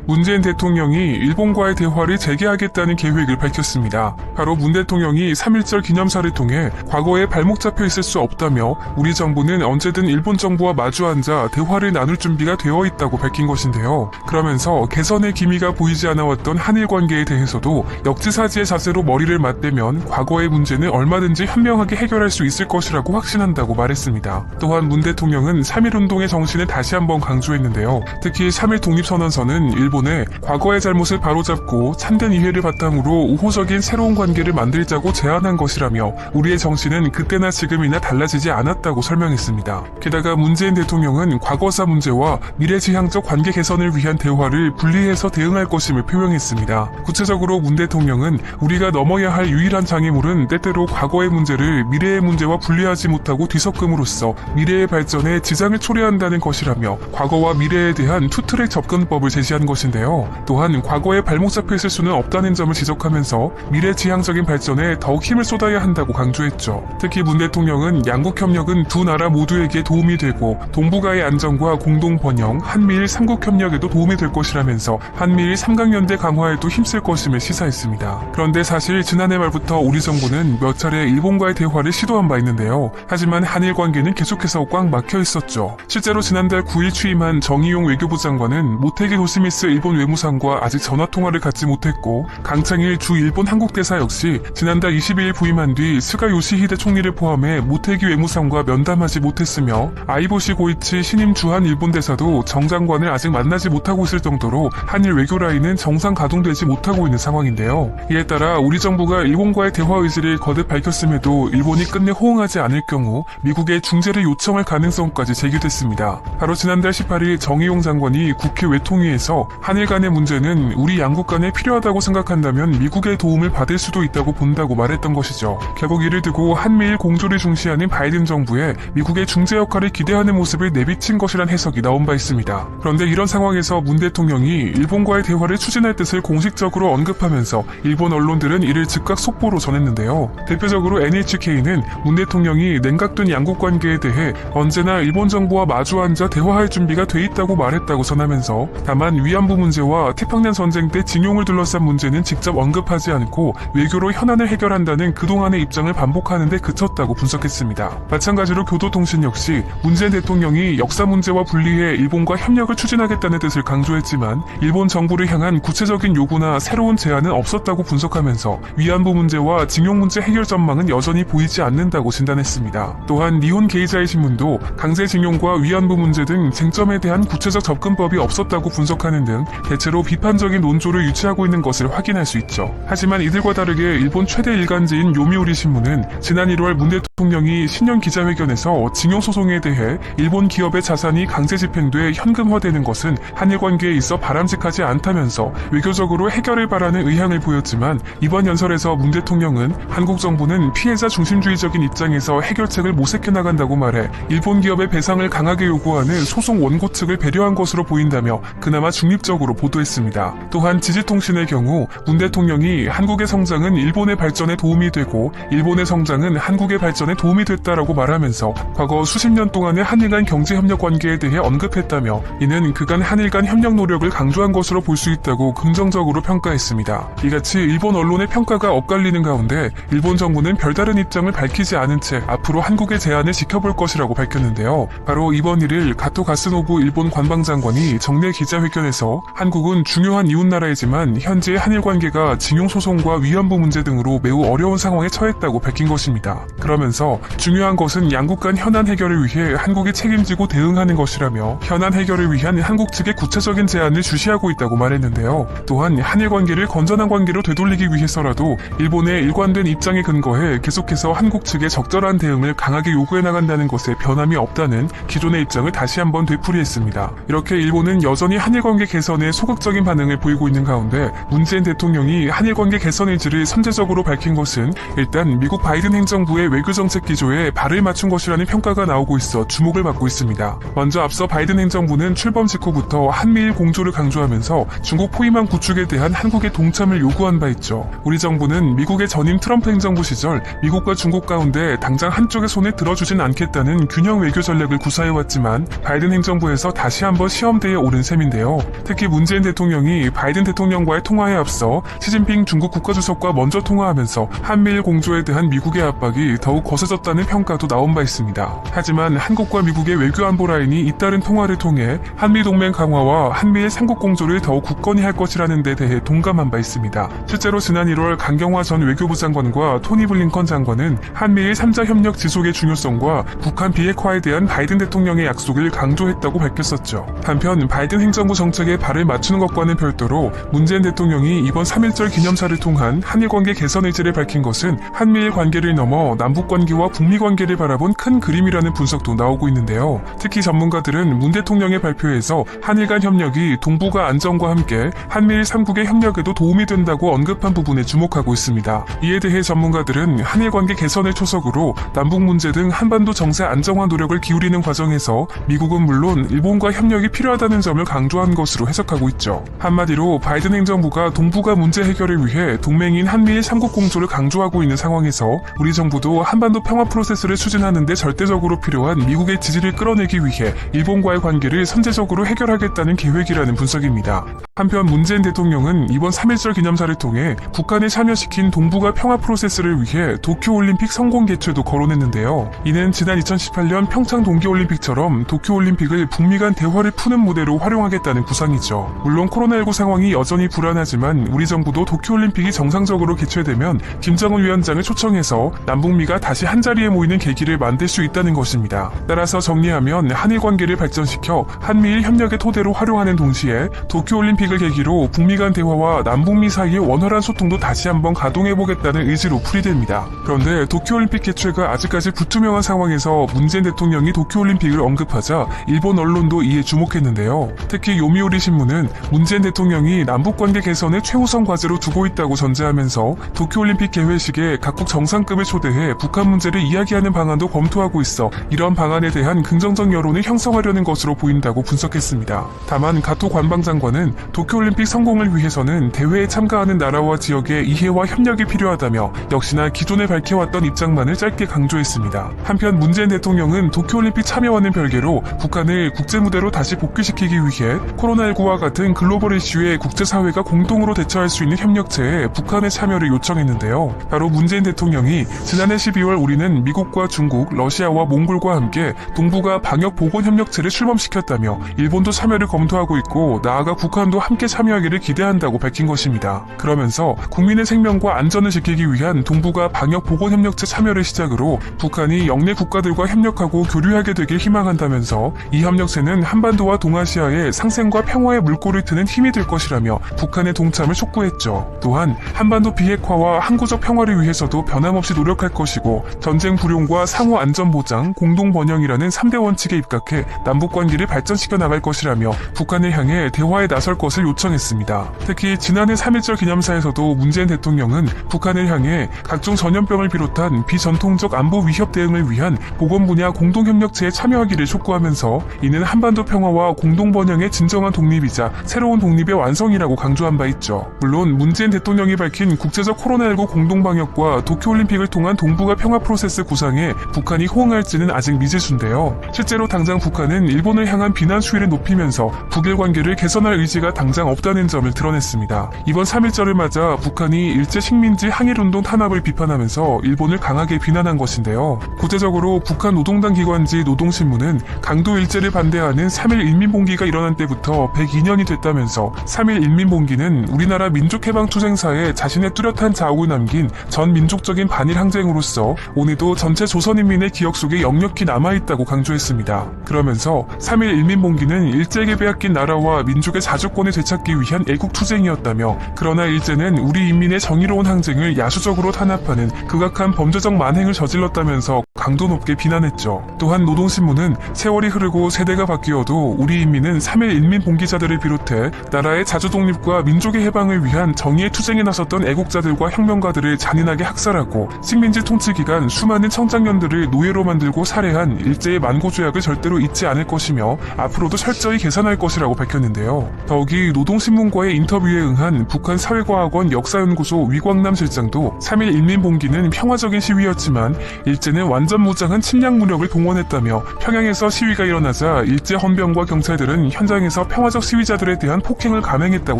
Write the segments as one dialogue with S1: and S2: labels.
S1: 문재인 대통령이 일본과의 대화를 재개하겠다는 계획을 밝혔습니다. 바로 문 대통령이 3.1절 기념사를 통해 과거에 발목 잡혀 있을 수 없다며 우리 정부는 언제든 일본 정부와 마주 앉아 대화를 나눌 준비가 되어 있다고 밝힌 것인데요. 그러면서 개선의 기미가 보이지 않아왔던 한일 관계에 대해서도 역지사지의 자세로 머리를 맞대면 과거의 문제는 얼마든지 현명하게 해결할 수 있을 것이라고 확신한다고 말했습니다. 또한 문 대통령은 3.1운동의 정신을 다시 한번 강조했는데요. 특히 3.1 독립선언서는 일본에 과거의 잘못을 바로잡고 참된 이해를 바탕으로 우호적인 새로운 관계를 만들자고 제안한 것이라며 우리의 정신은 그때나 지금이나 달라지지 않았다고 설명했습니다. 게다가 문재인 대통령은 과거사 문제와 미래지향적 관계 개선을 위한 대화를 분리해서 대응할 것임을 표명했습니다. 구체적으로 문 대통령은 우리가 넘어야 할 유일한 장애물은 때때로 과거의 문제를 미래의 문제와 분리하지 못하고 뒤섞음으로써 미래의 발전에 지장을 초래한다는 것이라며 과거와 미래에 대한 투트랙 접근법을 제시한 것인데요. 또한 과거에 발목 잡혀 있을 수는 없다는 점을 지적하면서 미래지향적인 발전에 더욱 힘을 쏟아야 한다고 강조했죠. 특히 문 대통령은 양국 협력은 두 나라 모두에게 도움이 되고 동북아의 안정과 공동 번영, 한미일 3국 협력에도 도움이 될 것이라면서 한미일 3강연대 강화에도 힘쓸 것임을 시사했습니다. 그런데 사실 지난해 말부터 우리 정부는 몇 차례 일본과의 대화를 시도한 바 있는데요. 하지만 한일 관계는 계속해서 꽉 막혀 있었죠. 실제로 지난달 9일 취임한 정의용 외교부 장관은 모테기 도시미스 일본 외무상과 아직 전화통화를 갖지 못했고 강창일 주 일본 한국대사 역시 지난달 22일 부임한 뒤 스가 요시히데 총리를 포함해 모테기 외무상과 면담하지 못했으며 아이보시 고이치 신임 주한 일본 대사도 정 장관을 아직 만나지 못하고 있을 정도로 한일 외교 라인은 정상 가동되지 못하고 있는 상황인데요. 이에 따라 우리 정부가 일본과의 대화 의지를 거듭 밝혔음에도 일본이 끝내 호응하지 않을 경우 미국의 중재를 요청할 가능성까지 제기됐습니다. 바로 지난달 18일 정의용 장관이 국회 외통위에서 한일 간의 문제는 우리 양국 간에 필요하다고 생각한다면 미국의 도움을 받을 수도 있다고 본다고 말했던 것이죠. 결국 이를 두고 한미일 공조를 중시하는 바이든 정부에 미국의 중재 역할을 기대하는 모습을 내비친 것이란 해석이 나온 바 있습니다. 그런데 이런 상황에서 문 대통령이 일본과의 대화를 추진할 뜻을 공식적으로 언급하면서 일본 언론들은 이를 즉각 속보로 전했는데요. 대표적으로 NHK는 문 대통령이 냉각된 양국 관계에 대해 언제나 일본 정부와 마주 앉아 대화할 준비가 돼 있다고 말했다고 전하면서 다만 위안부 문제와 태평양 전쟁 때 징용을 둘러싼 문제는 직접 언급하지 않고 외교로 현안을 해결한다는 그동안의 입장을 반복하는 데 그쳤다고 분석했습니다. 마찬가지로 교도통신 역시 문재인 대통령이 역사 문제와 분리해 일본과 협력을 추진하겠다는 뜻을 강조했지만 일본 정부를 향한 구체적인 요구나 새로운 제안은 없었다고 분석하면서 위안부 문제와 징용 문제 해결 전망은 여전히 보이지 않는다고 진단했습니다. 또한 니혼 게이자이 신문도 강제징용과 위안부 문제 등 쟁점에 대한 구체적 접근법이 없었다고 분석하는 등 대체로 비판적인 논조를 유치하고 있는 것을 확인할 수 있죠. 하지만 이들과 다르게 일본 최대 일간지인 요미우리 신문은 지난 1월 문 대통령이 신년 기자회견에서 징용 소송에 대해 일본 기업의 자산이 강제 집행돼 현금화되는 것은 한일 관계에 있어 바람직하지 않다면서 외교적으로 해결을 바라는 의향을 보였지만 이번 연설에서 문 대통령은 한국 정부는 피해자 중심주의적인 입장에서 해결책을 모색해 나간다고 말해 일본 기업의 배상을 강하게 요구하는 소송 원고 측을 배려한 것으로 보인다며 그나마 중립적으로 보도했습니다. 또한 지지통신의 경우 문 대통령이 한국의 성장은 일본의 발전에 도움이 되고 일본의 성장은 한국의 발전에 도움이 됐다라고 말하면서 과거 수십 년 동안의 한일 간 경제협력 관계에 대해 언급했다며 이는 그간 한일 간 협력 노력을 강조한 것으로 볼 수 있다고 긍정적으로 평가했습니다. 이같이 일본 언론의 평가가 엇갈리는 가운데 일본 정부는 별다른 입장을 밝히지 않은 채 앞으로 한국의 제안을 지켜볼 것이라고 밝혔는데요. 바로 이번 1일 가토 가스노부 일본 관방장관이 정례 기자회견에서 한국은 중요한 이웃나라이지만 현재 한일 관계가 징용 소송과 위안부 문제 등으로 매우 어려운 상황에 처했다고 밝힌 것입니다. 그러면서 중요한 것은 양국 간 현안 해결을 위해 한국이 책임지고 대응하는 것이라며 현안 해결을 위한 한국 측의 구체적인 제안을 주시하고 있다고 말했는데요. 또한 한일 관계를 건전한 관계로 되돌리기 위해서라도 일본의 일관된 입장에 근거해 계속해서 한국 측의 적절한 대응을 강하게 요구해 나간다는 것에 변함이 없다는 기존의 입장을 다시 한번 되풀이했습니다. 이렇게 일본은 여전히 한일 관계 개선에 소극적인 반응을 보이고 있는 가운데 문재인 대통령이 한일 관계 개선 의지를 선제적으로 밝힌 것은 일단 미국 바이든 행정부의 외교적 정책 기조에 발을 맞춘 것이라는 평가가 나오고 있어 주목을 받고 있습니다. 먼저 앞서 바이든 행정부는 출범 직후부터 한미일 공조를 강조하면서 중국 포위망 구축에 대한 한국의 동참을 요구한 바 있죠. 우리 정부는 미국의 전임 트럼프 행정부 시절 미국과 중국 가운데 당장 한쪽의 손에 들어주진 않겠다는 균형 외교 전략을 구사해왔지만 바이든 행정부에서 다시 한번 시험대에 오른 셈인데요. 특히 문재인 대통령이 바이든 대통령과의 통화에 앞서 시진핑 중국 국가주석과 먼저 통화하면서 한미일 공조에 대한 미국의 압박이 더욱 거세졌다는 평가도 나온 바 있습니다. 하지만 한국과 미국의 외교 안보 라인이 잇따른 통화를 통해 한미 동맹 강화와 한미일 삼국 공조를 더욱 굳건히 할 것이라는 데 대해 동감한 바 있습니다. 실제로 지난 1월 강경화 전 외교부 장관과 토니 블링컨 장관은 한미일 3자 협력 지속의 중요성과 북한 비핵화에 대한 바이든 대통령의 약속을 강조했다고 밝혔었죠. 한편 바이든 행정부 정책에 발을 맞추는 것과는 별도로 문재인 대통령이 이번 3.1절 기념사를 통한 한일 관계 개선 의지를 밝힌 것은 한미일 관계를 넘어 남북 관계와 북미 관계를 바라본 큰 그림이라는 분석도 나오고 있는데요. 특히 전문가들은 문 대통령의 발표에서 한일 간 협력이 동북아 안정과 함께 한미일 3국의 협력에도 도움이 된다고 언급한 부분에 주목하고 있습니다. 이에 대해 전문가들은 한일 관계 개선을 초석으로 남북 문제 등 한반도 정세 안정화 노력을 기울이는 과정에서 미국은 물론 일본과 협력이 필요하다는 점을 강조한 것으로 해석하고 있죠. 한마디로 바이든 행정부가 동북아 문제 해결을 위해 동맹인 한미일 3국 공조를 강조하고 있는 상황에서 우리 정부도 한반도 평화 프로세스를 추진하는 데 절대적으로 필요한 미국의 지지를 끌어내기 위해 일본과의 관계를 선제적으로 해결하겠다는 계획이라는 분석입니다. 한편 문재인 대통령은 이번 3.1절 기념사를 통해 북한을 참여시킨 동북아 평화 프로세스를 위해 도쿄올림픽 성공 개최도 거론했는데요. 이는 지난 2018년 평창 동계올림픽처럼 도쿄올림픽을 북미 간 대화를 푸는 무대로 활용하겠다는 구상이죠. 물론 코로나19 상황이 여전히 불안하지만 우리 정부도 도쿄올림픽이 정상적으로 개최되면 김정은 위원장을 초청해서 남북미가 다시 한자리에 모이는 계기를 만들 수 있다는 것입니다. 따라서 정리하면 한일 관계를 발전시켜 한미일 협력의 토대로 활용하는 동시에 도쿄올림픽을 계기로 북미 간 대화와 남북미 사이의 원활한 소통도 다시 한번 가동해보겠다는 의지로 풀이됩니다. 그런데 도쿄올림픽 개최가 아직까지 불투명한 상황에서 문재인 대통령이 도쿄올림픽을 언급하자 일본 언론도 이에 주목했는데요. 특히 요미우리 신문은 문재인 대통령이 남북관계 개선을 최우선 과제로 두고 있다고 전제하면서 도쿄올림픽 개회식에 각국 정상급을 초대해 북한 문제를 이야기하는 방안도 검토하고 있어 이런 방안에 대한 긍정적 여론을 형성하려는 것으로 보인다고 분석했습니다. 다만 가토 관방장관은 도쿄올림픽 성공을 위해서는 대회에 참가하는 나라와 지역의 이해와 협력이 필요하다며 역시나 기존에 밝혀왔던 입장만을 짧게 강조했습니다. 한편 문재인 대통령은 도쿄올림픽 참여와는 별개로 북한을 국제무대로 다시 복귀시키기 위해 코로나19와 같은 글로벌 이슈에 국제사회가 공동으로 대처할 수 있는 협력체에 북한의 참여를 요청했는데요. 바로 문재인 대통령이 지난해 12월 우리는 미국과 중국, 러시아와 몽골과 함께 동북아 방역보건협력체를 출범시켰다며 일본도 참여를 검토하고 있고 나아가 북한도 함께 참여하기를 기대한다고 밝힌 것입니다. 그러면서 국민의 생명과 안전을 지키기 위한 동북아 방역보건협력체 참여를 시작으로 북한이 영내 국가들과 협력하고 교류하게 되길 희망한다면서 이 협력체는 한반도와 동아시아의 상생과 평화의 물꼬를 트는 힘이 될 것이라며 북한의 동참을 촉구했죠. 또한 한반도 비핵화와 항구적 평화를 위해서도 변함없이 노력할 것이고 전쟁 불용과 상호 안전 보장, 공동 번영이라는 3대 원칙에 입각해 남북 관계를 발전시켜 나갈 것이라며 북한을 향해 대화에 나설 것을 요청했습니다. 특히 지난해 3.1절 기념사에서도 문재인 대통령은 북한을 향해 각종 전염병을 비롯한 비전통적 안보 위협 대응을 위한 보건 분야 공동협력체에 참여하기를 촉구하면서 이는 한반도 평화와 공동 번영의 진정한 독립이자 새로운 독립의 완성이라고 강조한 바 있죠. 물론 문재인 대통령이 밝힌 국제적 코로나19 공동방역과 도쿄올림픽을 통한 동북아 평화 프로세스 구상에 북한이 호응할지는 아직 미지수인데요. 실제로 당장 북한은 일본을 향한 비난 수위를 높이면서 북일 관계를 개선할 의지가 당장 없다는 점을 드러냈습니다. 이번 3.1절을 맞아 북한이 일제 식민지 항일운동 탄압을 비판하면서 일본을 강하게 비난한 것인데요. 구체적으로 북한 노동당 기관지 노동신문은 강도 일제를 반대하는 3.1 인민봉기가 일어난 때부터 102년이 됐다면서 3.1 인민봉기는 우리나라 민족해방투쟁사에 자신의 뚜렷한 자욱을 남긴 전 민족적인 반일 항쟁으로서 오늘도 전체 조선인민의 기억 속에 역력히 남아있다고 강조했습니다. 그러면서 3.1 인민봉기는 일제에게 빼앗긴 나라와 민족의 자주권을 되찾기 위한 애국투쟁이었다며 그러나 일제는 우리 인민의 정의로운 항쟁을 야수적으로 탄압하는 극악한 범죄적 만행을 저질렀다면서 강도 높게 비난했죠. 또한 노동신문은 세월이 흐르고 세대가 바뀌어도 우리 인민은 3.1 인민봉기자들을 비롯해 나라의 자주독립과 민족의 해방을 위한 정의의 투쟁에 나섰던 애국자들과 혁명가들을 잔인하게 학살하고 식민지 통치기가 2년간 수많은 청장년들을 노예로 만들고 살해한 일제의 만고조약을 절대로 잊지 않을 것이며 앞으로도 철저히 계산할 것이라고 밝혔는데요. 더욱이 노동신문과의 인터뷰에 응한 북한 사회과학원 역사연구소 위광남 실장도 3일 인민봉기는 평화적인 시위였지만 일제는 완전 무장한 침략 무력을 동원했다며 평양에서 시위가 일어나자 일제 헌병과 경찰들은 현장에서 평화적 시위자들에 대한 폭행을 감행했다고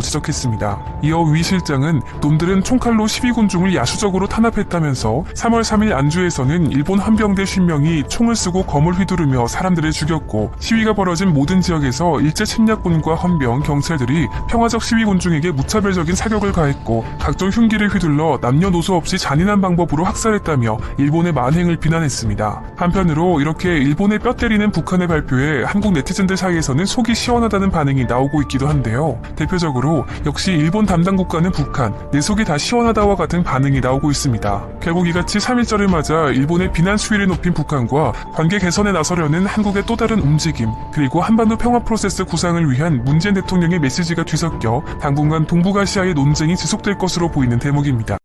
S1: 지적했습니다. 이어 위 실장은 놈들은 총칼로 시위군중을 야수적으로 탄압했다면서 3월 3일 안주에서는 일본 헌병대 50명이 총을 쓰고 검을 휘두르며 사람들을 죽였고 시위가 벌어진 모든 지역에서 일제 침략군과 헌병, 경찰들이 평화적 시위군중에게 무차별적인 사격을 가했고 각종 흉기를 휘둘러 남녀노소 없이 잔인한 방법으로 학살했다며 일본의 만행을 비난했습니다. 한편으로 이렇게 일본의 뼈 때리는 북한의 발표에 한국 네티즌들 사이에서는 속이 시원하다는 반응이 나오고 있기도 한데요. 대표적으로 역시 일본 담당 국가는 북한, 내 속이 다 시원하다와 같은 반응이 나오고 있습니다. 결국 이같이 3.1절을 맞아 일본의 비난 수위를 높인 북한과 관계 개선에 나서려는 한국의 또 다른 움직임, 그리고 한반도 평화 프로세스 구상을 위한 문재인 대통령의 메시지가 뒤섞여 당분간 동북아시아의 논쟁이 지속될 것으로 보이는 대목입니다.